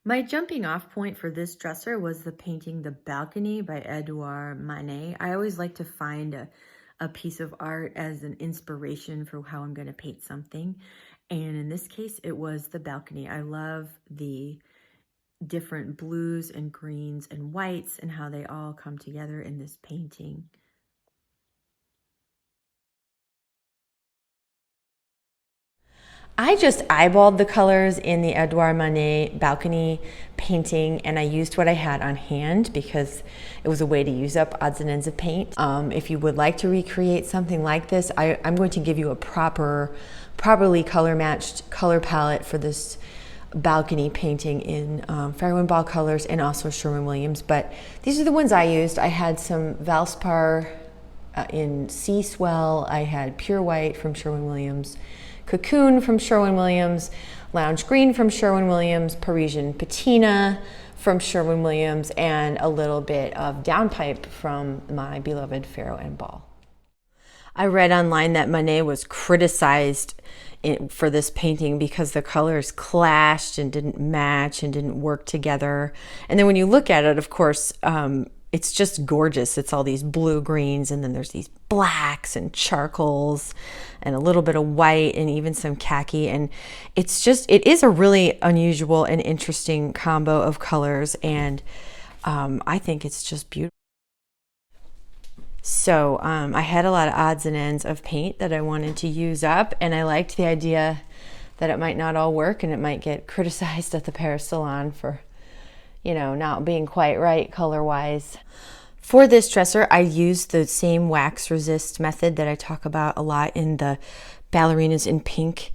My jumping off point for this dresser was the painting The Balcony by Edouard Manet. I always like to find a piece of art as an inspiration for how I'm going to paint something. And in this case, it was The Balcony. I love the different blues and greens and whites and how they all come together in this painting. I just eyeballed the colors in the Edouard Manet balcony painting, and I used what I had on hand because it was a way to use up odds and ends of paint. If you would like to recreate something like this, I'm going to give you a properly color matched color palette for this balcony painting in Farrow and Ball colors and also Sherwin-Williams, but these are the ones I used. I had some Valspar in Sea Swell, I had Pure White from Sherwin-Williams, Cocoon from Sherwin-Williams, Lounge Green from Sherwin-Williams, Parisian Patina from Sherwin-Williams, and a little bit of Downpipe from my beloved Farrow and Ball. I read online that Manet was criticized for this painting because the colors clashed and didn't match and didn't work together. And then when you look at it, of course, it's just gorgeous. It's all these blue greens, and then there's these blacks and charcoals and a little bit of white and even some khaki. And it is a really unusual and interesting combo of colors. And I think it's just beautiful. So I had a lot of odds and ends of paint that I wanted to use up, and I liked the idea that it might not all work and it might get criticized at the Paris Salon for, not being quite right color-wise. For this dresser, I used the same wax resist method that I talk about a lot in the Ballerinas in Pink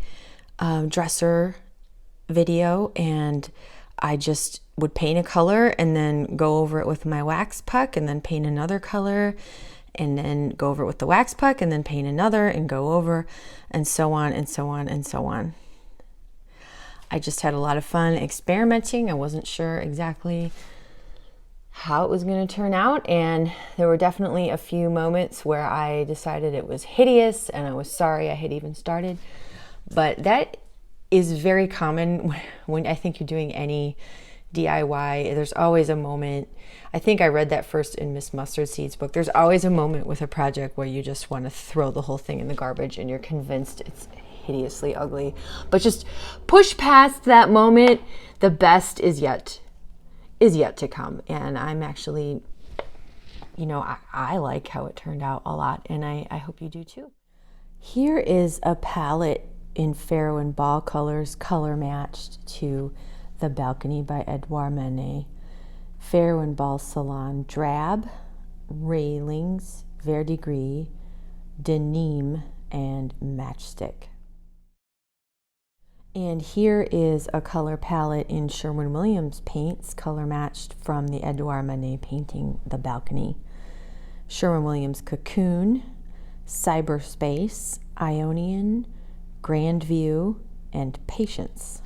dresser video, and I just would paint a color and then go over it with my wax puck and then paint another color and then go over it with the wax puck and then paint another and go over, and so on and so on and so on. I just had a lot of fun experimenting. I wasn't sure exactly how it was going to turn out, and there were definitely a few moments where I decided it was hideous and I was sorry I had even started. But that is very common when I think you're doing any DIY. There's always a moment. I think I read that first in Miss Mustard Seed's book. There's always a moment with a project where you just want to throw the whole thing in the garbage and you're convinced it's hideously ugly. But just push past that moment. The best is yet to come. And I'm actually, I like how it turned out a lot, and I hope you do too. Here is a palette in Farrow and Ball colors, color matched to The Balcony by Edouard Manet. Farrow and Ball Salon Drab, Railings, Verdigris, Denim, and Matchstick. And here is a color palette in Sherwin-Williams paints, color matched from the Edouard Manet painting The Balcony. Sherwin-Williams Cocoon, Cyberspace, Ionian, Grand View, and Patience.